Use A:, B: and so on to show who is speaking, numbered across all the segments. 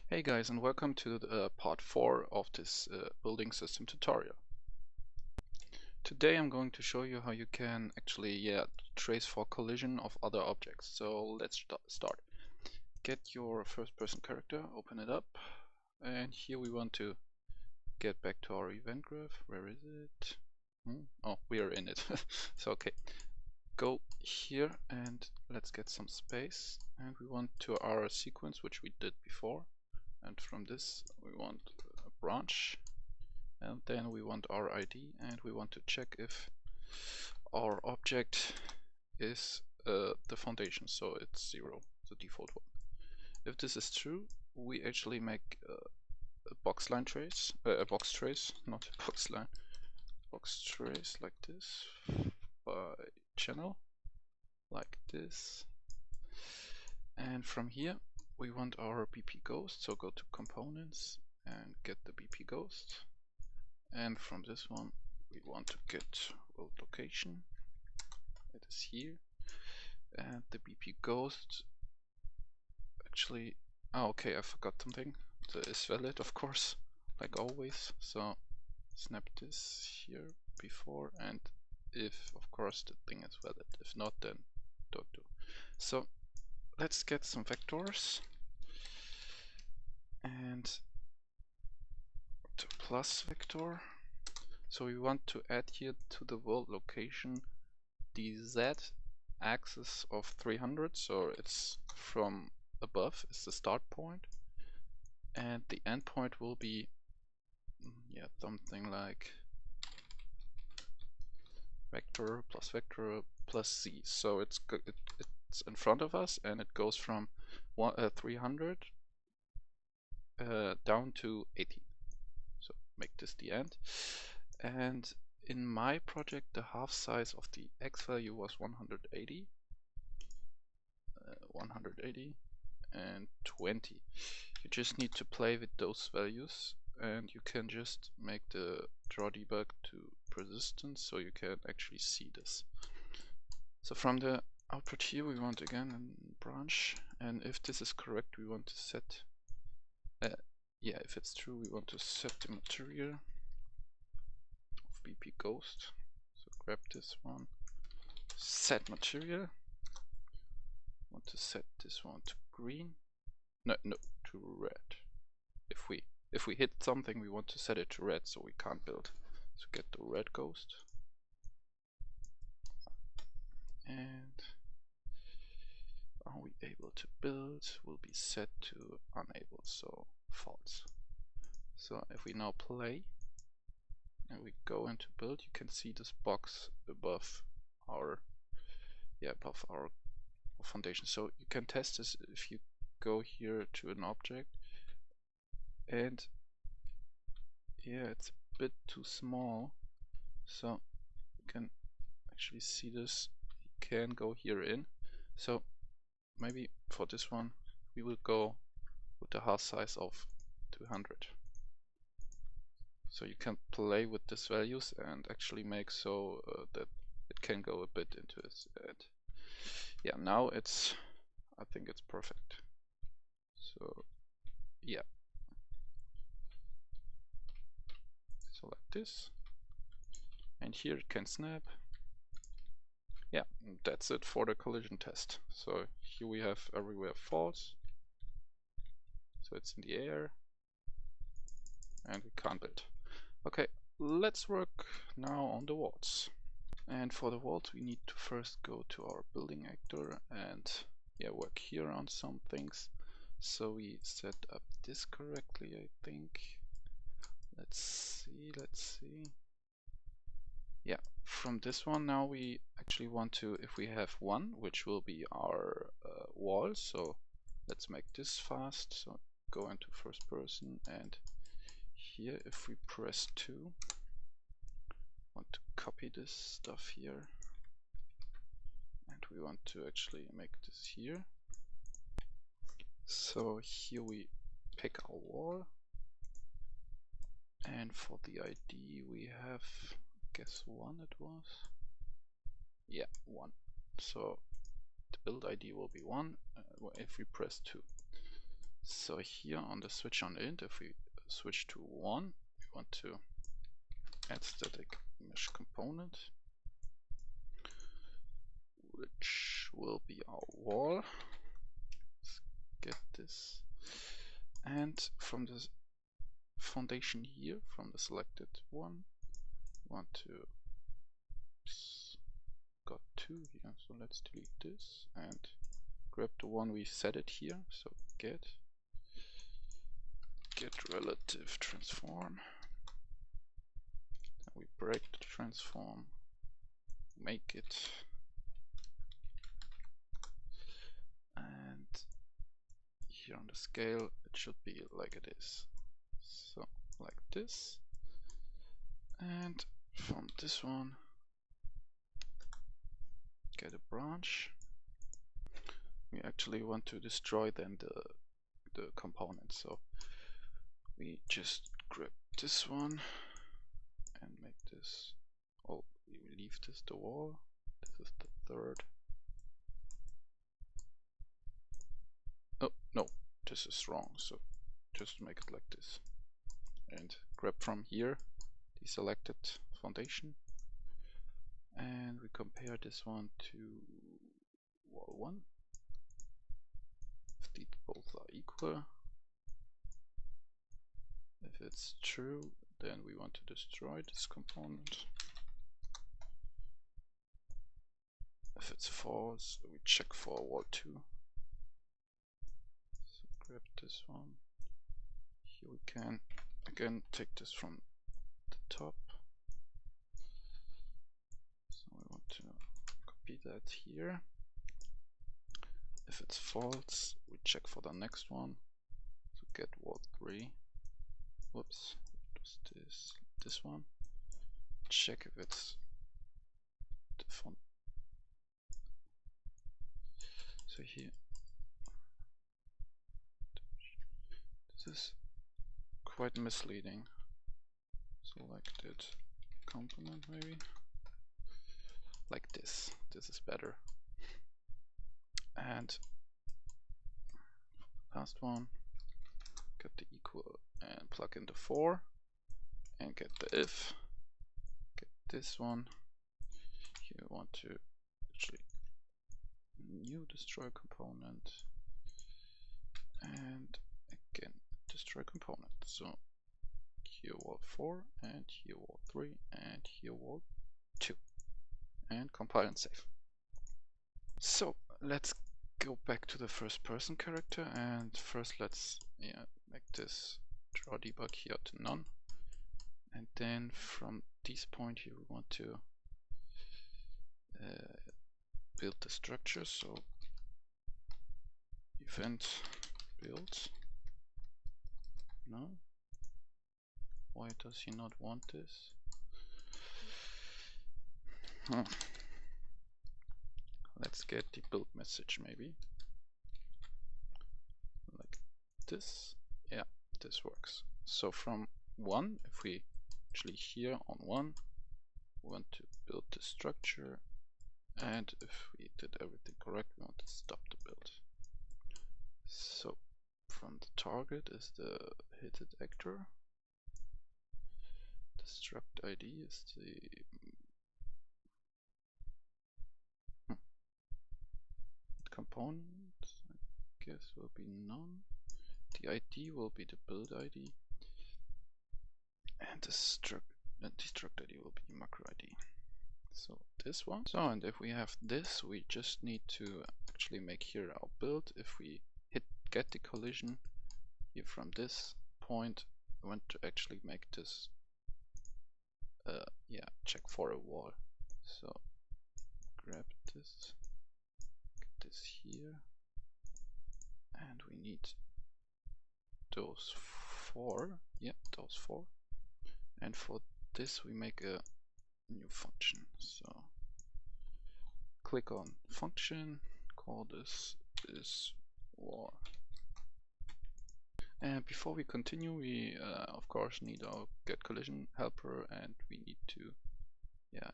A: Hey guys, and welcome to the, part 4 of this building system tutorial. Today I'm going to show you how you can actually trace for collision of other objects. So let's start. Get your first person character, open it up, and here we want to get back to our event graph. Where is it? Oh, we are in it. So okay, go here and let's get some space, and we want to our sequence, which we did before. And from this we want a branch, and then we want our ID, and we want to check if our object is the foundation, so it's 0, the default one. If this is true, we actually make a box line trace, a box trace, not a box line, box trace like this by channel, like this. And from here we want our BP ghost, so go to components and get the BP ghost. And from this one we want to get world location. It is here. And the BP ghost actually, oh okay, I forgot something. That is valid, of course, like always. So snap this here before, and if of course the thing is valid. If not, then don't do. So let's get some vectors, and to plus vector. So we want to add here to the world location the Z axis of 300, so it's from above is the start point, and the end point will be something like vector plus z. So it's in front of us, and it goes from 300 down to 80. So make this the end. And in my project, the half size of the x value was 180, 180 and 20. You just need to play with those values, and you can just make the draw debug to persistence, so you can actually see this. So from the output here we want again a branch, and if this is correct we want to set if it's true we want to set the material of BP ghost. So grab this one, set material, want to set this one to green, no, to red. If we hit something we want to set it to red, so we can't build. So get the red ghost, and are we able to build will be set to unable, so false. So if we now play and we go into build, you can see this box above our foundation. So you can test this if you go here to an object, and it's a bit too small, so you can actually see this. You can go here in, so maybe for this one we will go with the half size of 200. So you can play with these values and actually make so that it can go a bit into its head. Yeah, now it's, I think it's perfect. So yeah, so like this, and here it can snap. Yeah, that's it for the collision test. So here we have everywhere false, so it's in the air and we can't build. Okay, let's work now on the walls. And for the walls we need to first go to our building actor and work here on some things. So we set up this correctly, I think. Let's see. Yeah, from this one now we actually want to, if we have 1, which will be our wall, so let's make this fast. So go into first person, and here if we press 2, want to copy this stuff here, and we want to actually make this here. So here we pick our wall, and for the ID we have, I guess 1 it was. Yeah, 1. So the build ID will be 1 if we press 2. So here on the switch on int, if we switch to 1, we want to add static mesh component, which will be our wall. Let's get this. And from the foundation here, from the selected one, we want to got 2 here, so let's delete this and grab the one we set it here. So get relative transform. We break the transform, make it, and here on the scale it should be like it is. So like this, and from this one get a branch. We actually want to destroy then the component, so we just grab this one and make this, oh, we leave this the wall. This is the third. Oh no, this is wrong, so just make it like this and grab from here the selected foundation, and we compare this one to wall 1. If these both are equal, if it's true, then we want to destroy this component. If it's false, we check for wall 2. So grab this one. Here we can again take this from the top. So we want to copy that here. If it's false, we check for the next one. So get wall 3. Whoops, just this one. Check if it's the font. So here, this is quite misleading. Selected component, maybe like this. This is better. And last one, get the equal and plug in the 4 and get the if. Get this one. Here we want to actually new destroy component and again destroy component. So here wall 4 and here wall 3 and here wall 2, and compile and save. So let's go back to the first person character, and first let's make this draw debug here to none, and then from this point here we want to build the structure. So event build. No, why does he not want this? Let's get the build message maybe like this. Yeah, this works. So from 1, if we actually here on 1 we want to build the structure, and if we did everything correct we want to stop the build. So from the target is the hidden actor, the struct ID is the component, I guess will be none, the ID will be the build ID, and the struct ID will be macro ID. So this one. So, and if we have this, we just need to actually make here our build. If we hit get the collision here from this point, we want to actually make this check for a wall. So grab this, get this here, and we need those 4. Yeah, those 4. And for this we make a new function. So click on function, call this is wall. And before we continue, we of course need our get collision helper, and we need to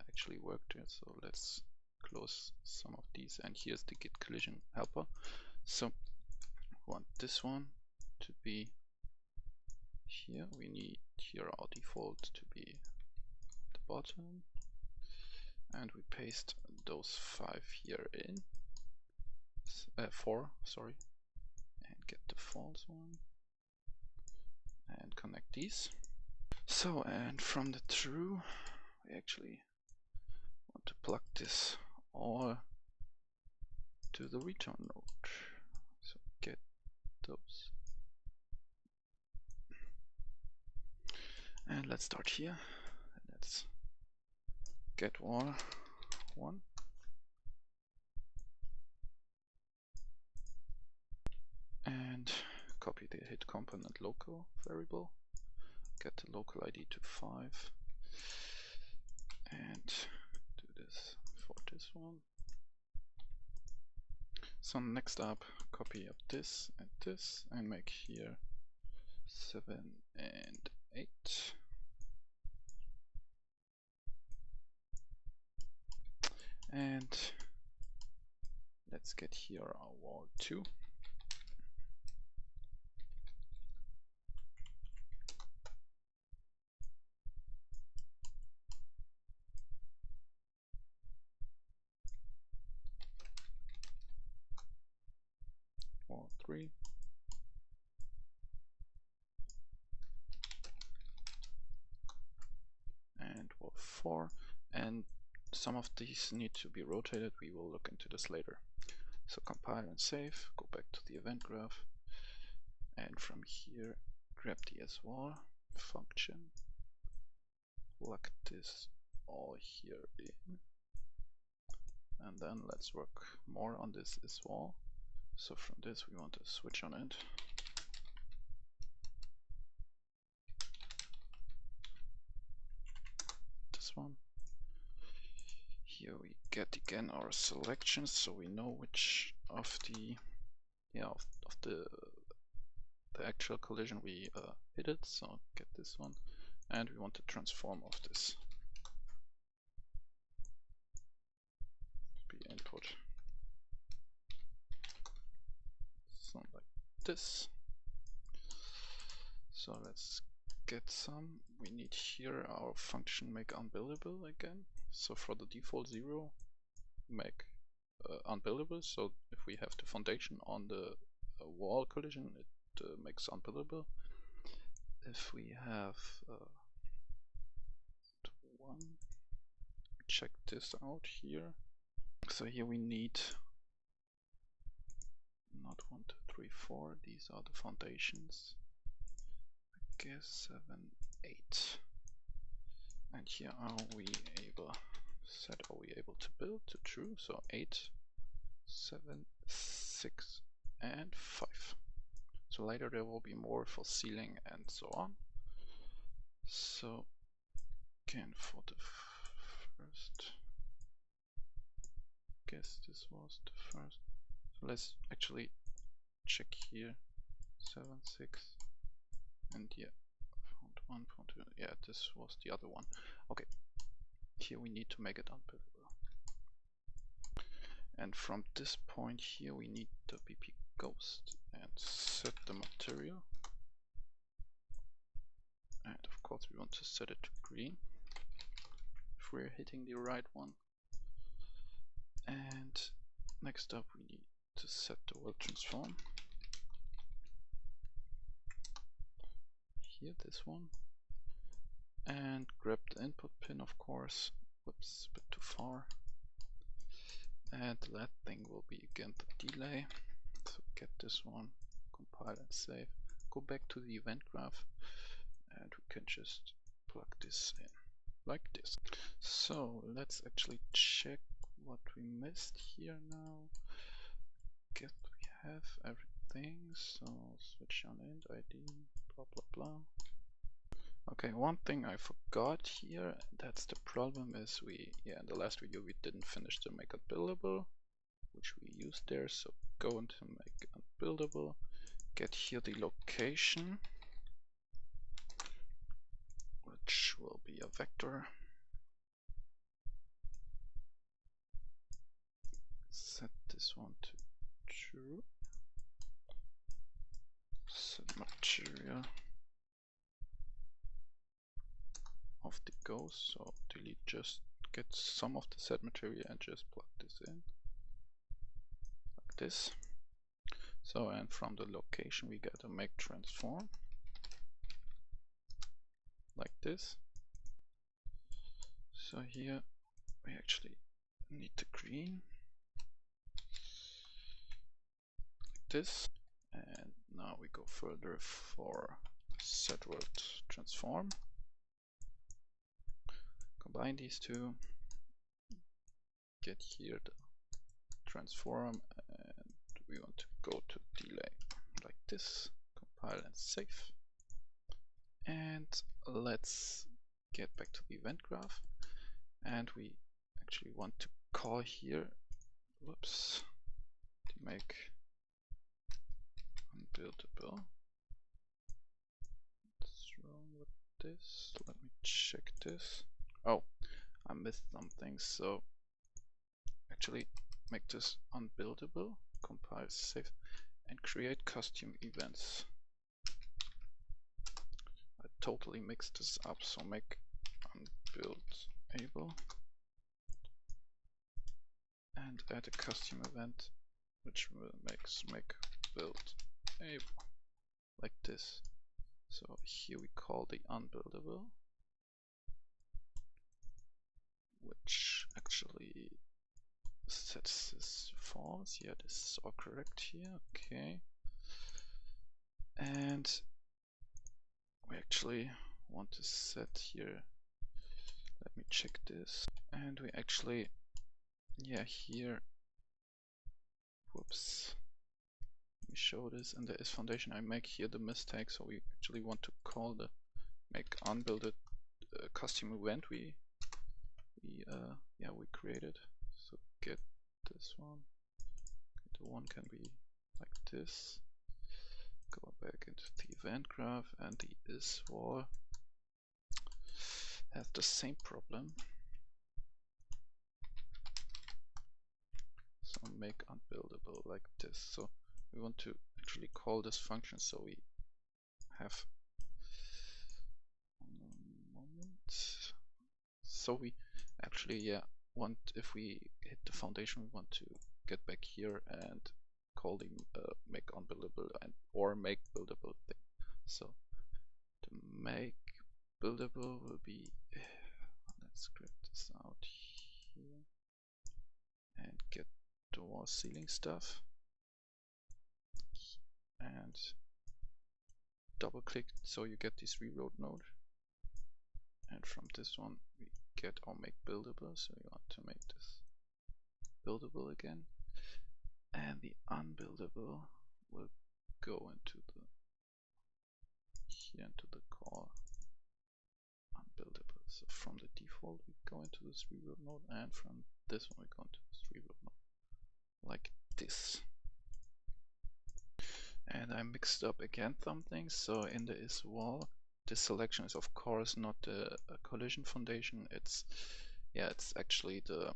A: actually work there. So let's close some of these, and here's the get collision helper. So we want this one, to be here. We need here our default to be the bottom, and we paste those 5 here in. 4, sorry, and get the false one and connect these. So, and from the true, we actually want to plug this all to the return node. So get those. And let's start here. Let's get all 1. And copy the hit component local variable. Get the local ID to 5. And do this for this one. So next up, copy up this and make here 7 and 8. And let's get here our wall 2. Wall 3. And wall 4. And some of these need to be rotated. We will look into this later. So compile and save, go back to the event graph, and from here grab the asWall function, plug this all here in, and then let's work more on this asWall. So from this we want to switch on it. This one. Here we get again our selections, so we know which of the of the actual collision we hit it. So get this one, and we want to transform of this be input. So like this. So let's get some. We need here our function make unbuildable again. So for the default 0, make unbuildable. So if we have the foundation on the wall collision, it makes unbuildable. If we have 1, check this out here. So here we need not 1, 2, 3, 4. These are the foundations. I guess 7, 8. And here are we able to build to true? So 8, 7, 6, and 5. So later there will be more for ceiling and so on. So again for the first, guess this was the first. So let's actually check here. 7, 6, and yeah, found 1, found 2. Yeah, this was the other one. Okay, here we need to make it unbuildable. And from this point here we need the BP ghost and set the material. And of course we want to set it to green if we're hitting the right one. And next up we need to set the world transform. Here, this one. And grab the input pin, of course. Whoops, a bit too far. And the last thing will be again the delay. So get this one, compile and save. Go back to the event graph, and we can just plug this in like this. So let's actually check what we missed here now. Guess we have everything. So switch on int ID, blah blah blah. Okay, one thing I forgot here, that's the problem, is in the last video we didn't finish the make unbuildable, which we used there. So go into make unbuildable, get here the location, which will be a vector. Set this one to true. set material of the ghost, so delete, just get some of the set material and just plug this in like this. So, and from the location we get a make transform like this. So here we actually need the green like this, and now we go further for set world transform. Combine these two, get here the transform, and we want to go to delay like this, compile and save. And let's get back to the event graph, and we actually want to call here, whoops, to make unbuildable. What's wrong with this? Let me check this. Oh, I missed something. So actually make this unbuildable, compile, save, and create custom events. I totally mixed this up, so make unbuildable and add a custom event which will make build able like this. So here we call the unbuildable, which actually sets this false. Yeah, this is all correct here. Okay. And we actually want to set here, let me check this, and we actually, yeah, here, whoops, let me show this, and there is foundation. I make here the mistake, so we actually want to call the make unbuilded custom event we created. So get this one, the one can be like this, go back into the event graph, and the is wall has the same problem. So make unbuildable like this. So we want to actually call this function, so we have so we actually want, if we hit the foundation, we want to get back here and call the make unbuildable and or make buildable thing. So the make buildable will be, let's script this out here and get the wall ceiling stuff and double click so you get this reroute node, and from this one we get our make buildable, so we want to make this buildable again, and the unbuildable will go into the here into the call unbuildable. So from the default we go into this reroute node, and from this one we go into this reroute node like this. And I mixed up again something. So in the is wall, this selection is of course not the collision foundation. It's actually the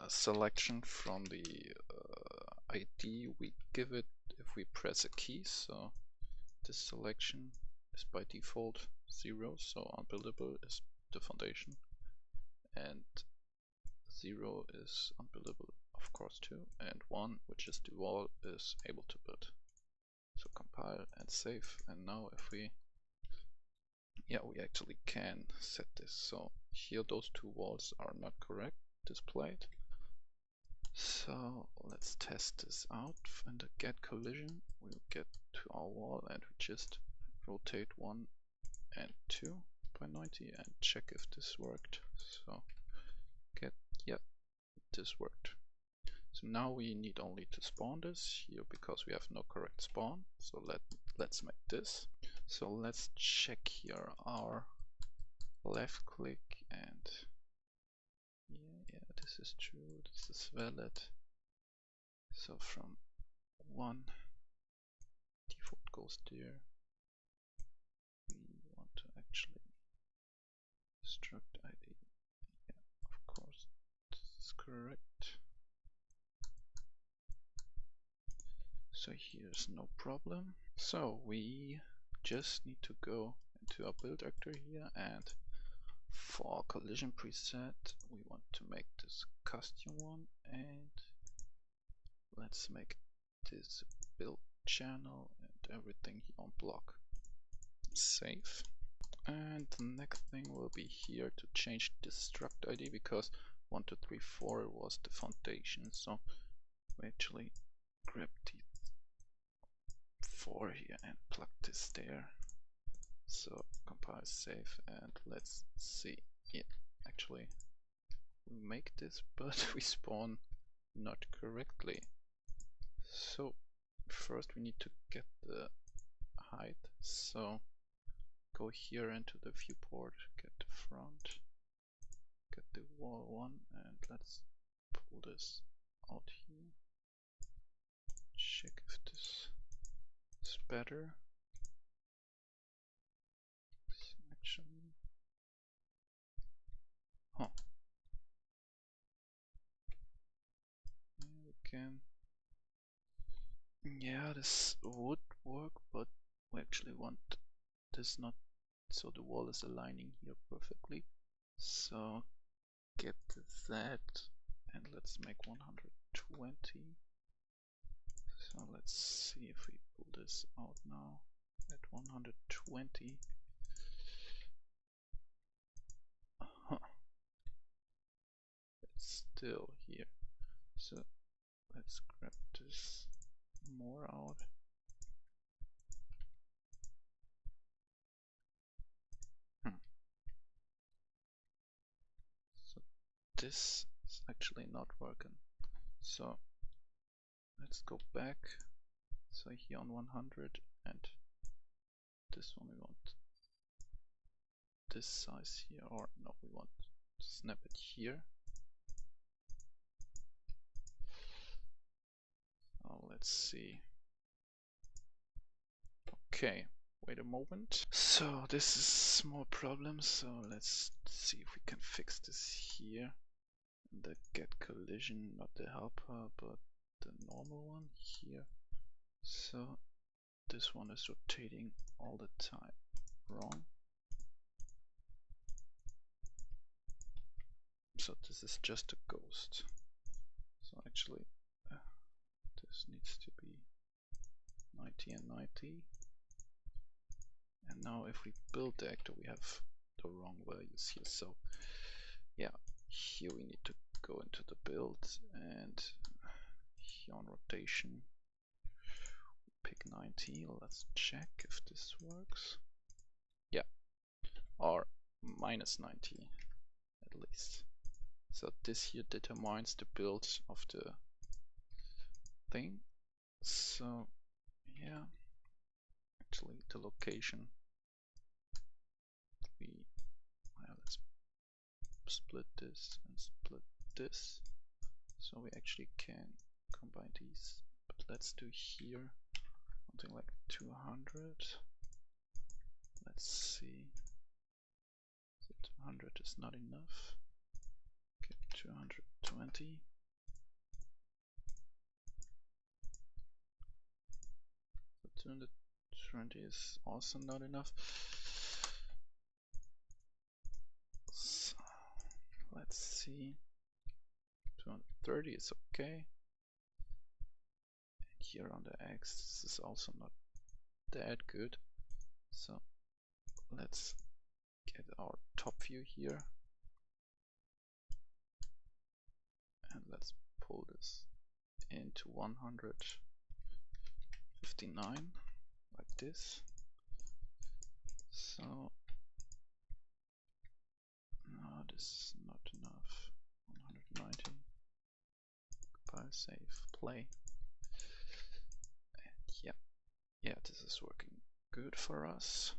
A: selection from the ID we give it if we press a key. So this selection is by default 0. So unbuildable is the foundation, and 0 is unbuildable of course too, and 1, which is the wall, is able to build. So compile and save, and now if we actually can set this. So here those two walls are not correct displayed. So let's test this out. In the get collision we'll get to our wall and we just rotate 1 and 2 by 90 and check if this worked. So this worked. So now we need only to spawn this here because we have no correct spawn. So let's make this. So let's check here our left click, and this is true, this is valid. So from 1 default goes there. We want to actually struct ID. Yeah, of course this is correct. So here's no problem. So we just need to go into our build actor here, and for collision preset we want to make this custom one, and let's make this build channel and everything here on block. Save. And the next thing will be here to change the struct ID, because 1, 2, 3, 4 was the foundation. So we actually grab the 4 here and plug this there. So compile, save, and let's see. Yeah, actually we make this, but we spawn not correctly. So first we need to get the height. So go here into the viewport, get the front, get the wall one, and let's pull this out here. Check if this is better. Actually, huh? Yeah, we can. Yeah, this would work, but we actually want this not so the wall is aligning here perfectly. So get that, and let's make 120. So let's see if we pull this out now at 120. It's still here. So let's grab this more out. So this is actually not working. So let's go back. So here on 100, and this one we want this size here, or no, we want to snap it here. Oh, let's see. Okay, wait a moment. So this is a small problem, so let's see if we can fix this here. The get collision, not the helper, but the normal one here. So this one is rotating all the time wrong. So this is just a ghost. So actually this needs to be 90 and 90. And now if we build the actor, we have the wrong values here. So yeah, here we need to go into the build, and here on rotation pick 90. Let's check if this works. Yeah, or minus 90 at least. So this here determines the build of the thing. So yeah, actually the location, let's split this and split this, so we actually can combine these. But let's do here something like 200. Let's see. So 200 is not enough. Okay, 220. So 220 is also not enough. So let's see. 230 is okay. And here on the X, this is also not that good. So let's get our top view here, and let's pull this into 159 like this. So no, this is not enough. 190. Compile, save, play. And yeah, this is working good for us.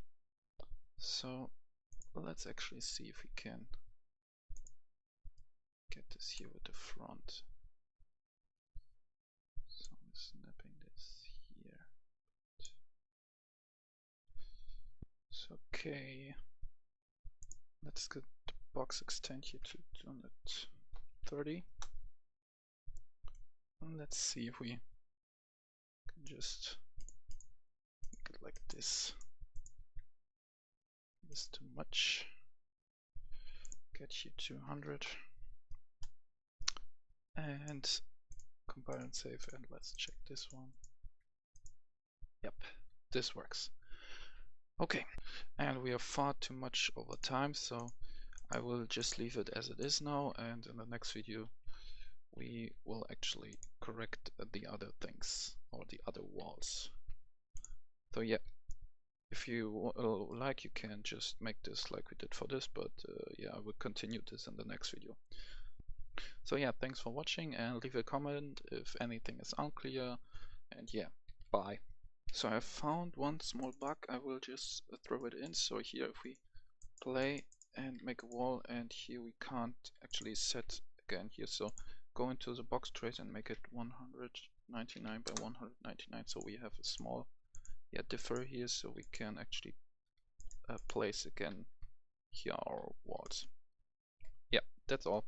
A: So let's actually see if we can get this here with the front. So I'm snapping this here. It's okay. Let's get the box extend here to 230. And let's see if we can just like this. This is too much. Get you 200 and compile and save, and let's check this one. Yep, this works. Okay, and we are far too much over time, so I will just leave it as it is now, and in the next video we will actually correct the other things or the other walls. So yeah, if you like, you can just make this like we did for this, but yeah, I will continue this in the next video. So yeah, thanks for watching, and leave a comment if anything is unclear, and yeah, bye. So I found one small bug, I will just throw it in. So here if we play and make a wall, and here we can't actually set again here, so go into the box trace and make it 199 by 199, so we have a small differ here, so we can actually place again here our walls. Yeah, that's all.